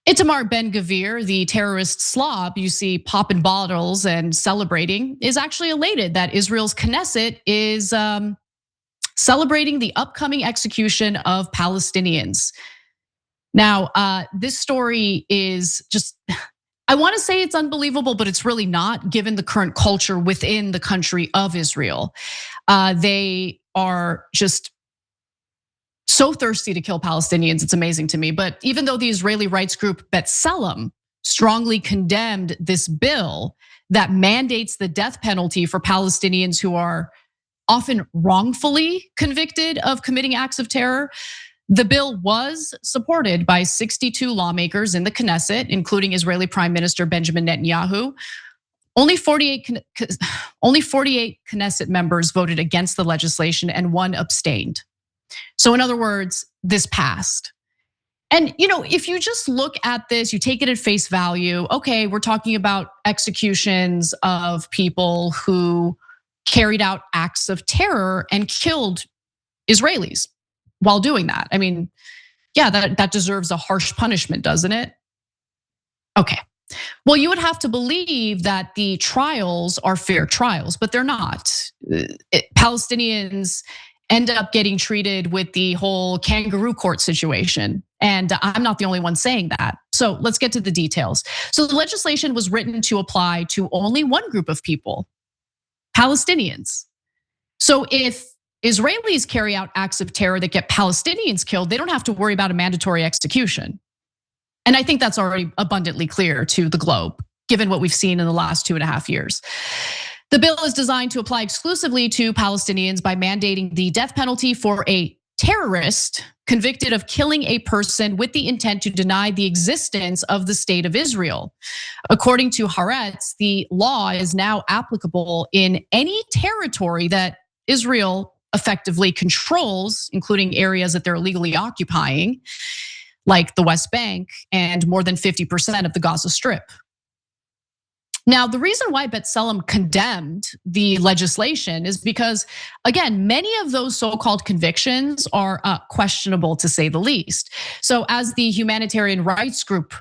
Itamar Ben Gvir, the terrorist slob you see popping bottles and celebrating, is actually elated that Israel's Knesset is celebrating the upcoming execution of Palestinians. Now, this story is just, I wanna say it's unbelievable, but it's really not, given the current culture within the country of Israel. They are just so thirsty to kill Palestinians, it's amazing to me. But even though the Israeli rights group B'Tselem strongly condemned this bill that mandates the death penalty for Palestinians who are often wrongfully convicted of committing acts of terror, the bill was supported by 62 lawmakers in the Knesset, including Israeli Prime Minister Benjamin Netanyahu. Only 48 Knesset members voted against the legislation and one abstained. So in other words, this passed. And if you just look at this, you take it at face value, okay, we're talking about executions of people who carried out acts of terror and killed Israelis while doing that. I mean, yeah, that deserves a harsh punishment, doesn't it? Okay. Well, you would have to believe that the trials are fair trials, but they're not. Palestinians end up getting treated with the whole kangaroo court situation. And I'm not the only one saying that. So let's get to the details. So the legislation was written to apply to only one group of people, Palestinians. So if Israelis carry out acts of terror that get Palestinians killed, they don't have to worry about a mandatory execution. And I think that's already abundantly clear to the globe, given what we've seen in the last 2.5 years. The bill is designed to apply exclusively to Palestinians by mandating the death penalty for a terrorist convicted of killing a person with the intent to deny the existence of the state of Israel. According to Haaretz, the law is now applicable in any territory that Israel effectively controls, including areas that they're illegally occupying, like the West Bank and more than 50% of the Gaza Strip. Now, the reason why B'Tselem condemned the legislation is because, again, many of those so-called convictions are questionable, to say the least. So as the humanitarian rights group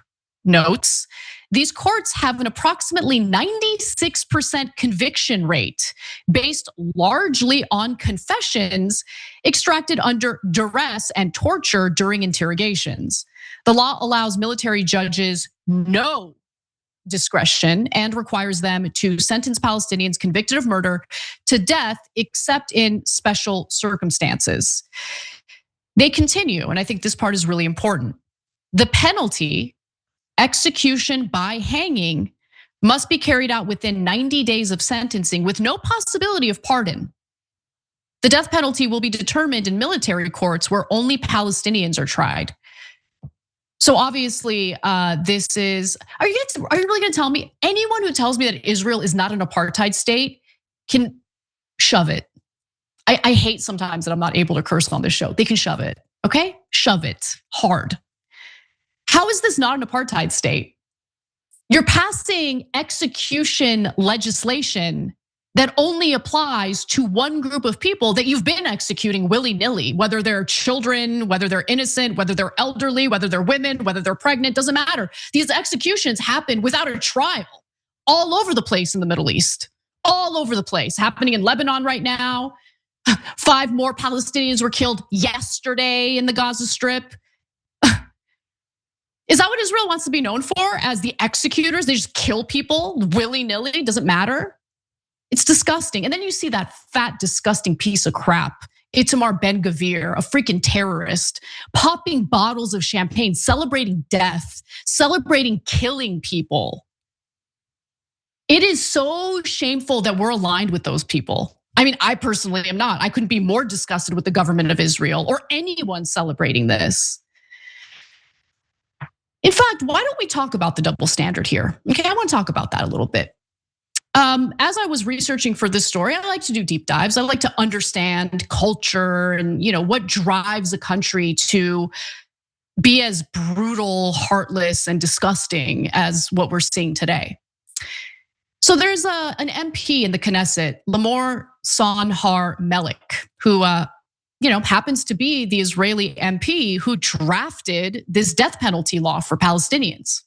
notes, these courts have an approximately 96% conviction rate based largely on confessions extracted under duress and torture during interrogations. The law allows military judges no discretion and requires them to sentence Palestinians convicted of murder to death, except in special circumstances. They continue, and I think this part is really important. The penalty, execution by hanging, must be carried out within 90 days of sentencing with no possibility of pardon. The death penalty will be determined in military courts where only Palestinians are tried. So obviously, this is, are you really gonna tell me, anyone who tells me that Israel is not an apartheid state can shove it. I hate sometimes that I'm not able to curse on this show. They can shove it, okay? Shove it hard. How is this not an apartheid state? You're passing execution legislation that only applies to one group of people that you've been executing willy-nilly, whether they're children, whether they're innocent, whether they're elderly, whether they're women, whether they're pregnant, doesn't matter. These executions happen without a trial all over the place in the Middle East, all over the place, happening in Lebanon right now. 5 more Palestinians were killed yesterday in the Gaza Strip. Is that what Israel wants to be known for, as the executors? They just kill people willy-nilly, doesn't matter. It's disgusting. And then you see that fat, disgusting piece of crap, Itamar Ben Gvir, a freaking terrorist, popping bottles of champagne, celebrating death, celebrating killing people. It is so shameful that we're aligned with those people. I mean, I personally am not. I couldn't be more disgusted with the government of Israel or anyone celebrating this. In fact, why don't we talk about the double standard here? Okay, I want to talk about that a little bit. As I was researching for this story, I like to do deep dives. I like to understand culture and what drives a country to be as brutal, heartless, and disgusting as what we're seeing today. So there's an MP in the Knesset, Lamor Son Har Melik, who happens to be the Israeli MP who drafted this death penalty law for Palestinians.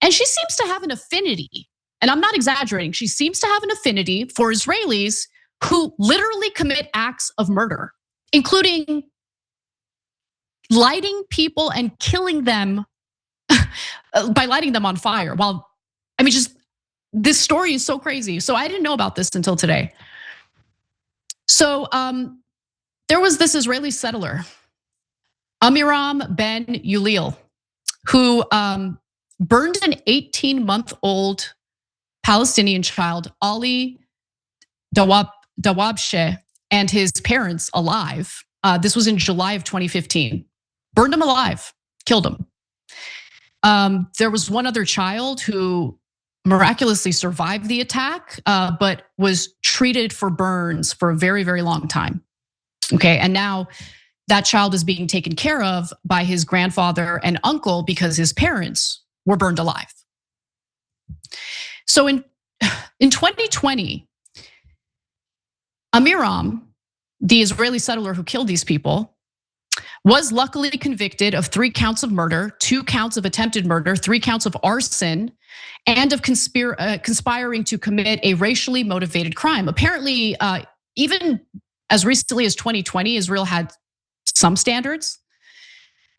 And she seems to have an affinity, and I'm not exaggerating, she seems to have an affinity for Israelis who literally commit acts of murder, including lighting people and killing them by lighting them on fire. This story is so crazy. So I didn't know about this until today. So there was this Israeli settler, Amiram Ben Yulil, who burned an 18-month-old Palestinian child, Ali Dawabsheh, and his parents alive. This was in July of 2015. Burned him alive, killed him. There was one other child who miraculously survived the attack, but was treated for burns for a very, very long time. Okay, and now that child is being taken care of by his grandfather and uncle because his parents were burned alive. So in 2020, Amiram, the Israeli settler who killed these people, was luckily convicted of 3 counts of murder, 2 counts of attempted murder, 3 counts of arson, and of conspiring to commit a racially motivated crime. Apparently, even as recently as 2020, Israel had some standards,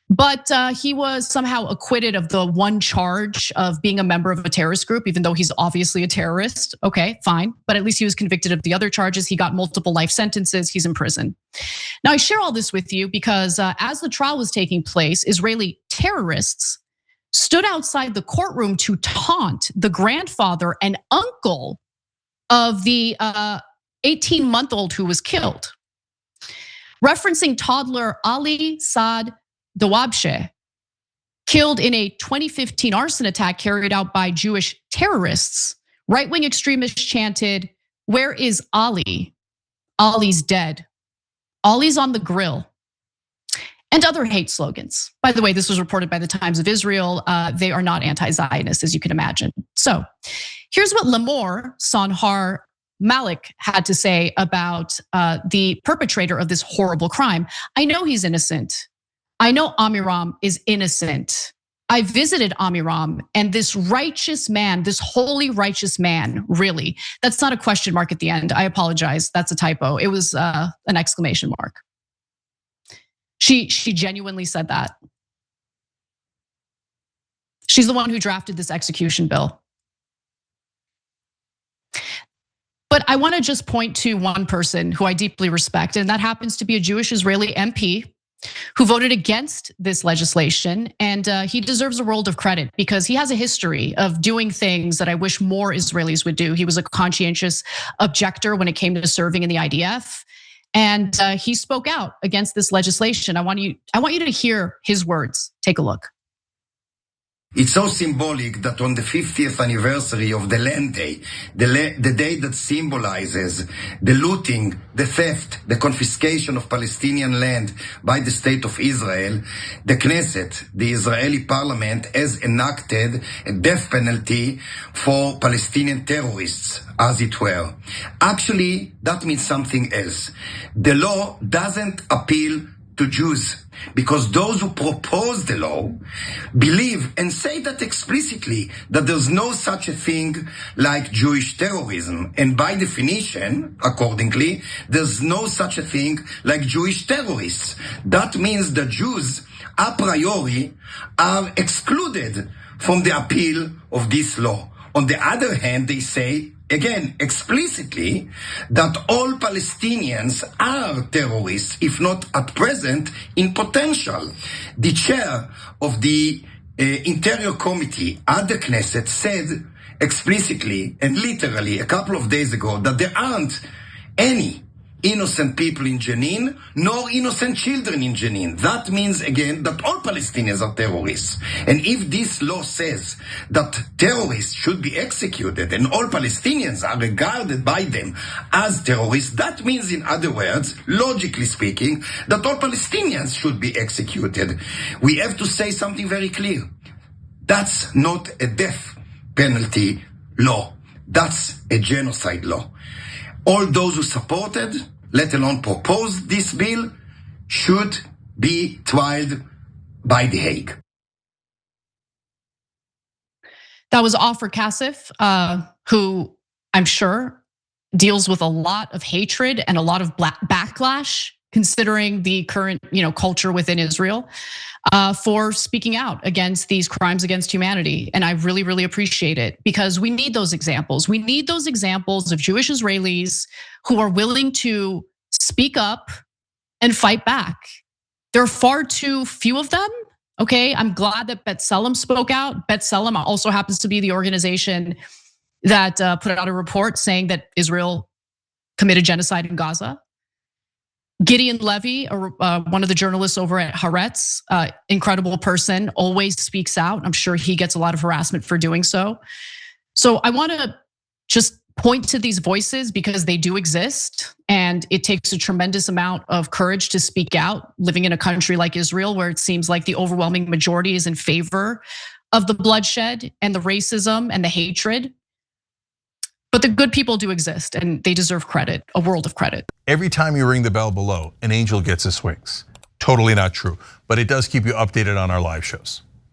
but he was somehow acquitted of the one charge of being a member of a terrorist group, even though he's obviously a terrorist. Okay, fine, but at least he was convicted of the other charges. He got multiple life sentences, he's in prison. Now I share all this with you because as the trial was taking place, Israeli terrorists stood outside the courtroom to taunt the grandfather and uncle of the 18-month-old who was killed. Referencing toddler Ali Saad Dawabsheh, killed in a 2015 arson attack carried out by Jewish terrorists, right-wing extremists chanted, "Where is Ali? Ali's dead. Ali's on the grill." And other hate slogans. By the way, this was reported by the Times of Israel. They are not anti-Zionist, as you can imagine. So here's what Lamor Sonhar Malik had to say about the perpetrator of this horrible crime. "I know he's innocent. I know Amiram is innocent. I visited Amiram, and this righteous man, this holy righteous man, really." That's not a question mark at the end. I apologize, that's a typo. It was an exclamation mark. She genuinely said that. She's the one who drafted this execution bill. But I wanna just point to one person who I deeply respect, and that happens to be a Jewish Israeli MP who voted against this legislation, and he deserves a world of credit because he has a history of doing things that I wish more Israelis would do. He was a conscientious objector when it came to serving in the IDF, and he spoke out against this legislation. I want you to hear his words. Take a look. It's so symbolic that on the 50th anniversary of the Land Day, the day that symbolizes the looting, the theft, the confiscation of Palestinian land by the state of Israel, the Knesset, the Israeli parliament, has enacted a death penalty for Palestinian terrorists, as it were. Actually, that means something else. The law doesn't appeal to Jews, because those who propose the law believe and say that explicitly, that there's no such a thing like Jewish terrorism. And by definition, accordingly, there's no such a thing like Jewish terrorists. That means that Jews, a priori, are excluded from the appeal of this law. On the other hand, they say, again, explicitly, that all Palestinians are terrorists, if not at present, in potential. The chair of the Interior Committee at the Knesset said explicitly and literally a couple of days ago that there aren't any innocent people in Jenin, nor innocent children in Jenin. That means, again, that all Palestinians are terrorists. And if this law says that terrorists should be executed and all Palestinians are regarded by them as terrorists, that means, in other words, logically speaking, that all Palestinians should be executed. We have to say something very clear. That's not a death penalty law. That's a genocide law. All those who supported, let alone proposed this bill, should be tried by The Hague. That was Ofer Kassif, who I'm sure deals with a lot of hatred and a lot of backlash, considering the current culture within Israel, for speaking out against these crimes against humanity. And I really, really appreciate it, because we need those examples. We need those examples of Jewish Israelis who are willing to speak up and fight back. There are far too few of them. Okay, I'm glad that B'Tselem spoke out. B'Tselem also happens to be the organization that put out a report saying that Israel committed genocide in Gaza. Gideon Levy, one of the journalists over at Haaretz, incredible person, always speaks out. I'm sure he gets a lot of harassment for doing so. So I want to just point to these voices because they do exist, and it takes a tremendous amount of courage to speak out, living in a country like Israel where it seems like the overwhelming majority is in favor of the bloodshed and the racism and the hatred. But the good people do exist, and they deserve credit, a world of credit. Every time you ring the bell below, an angel gets his wings. Totally not true, but it does keep you updated on our live shows.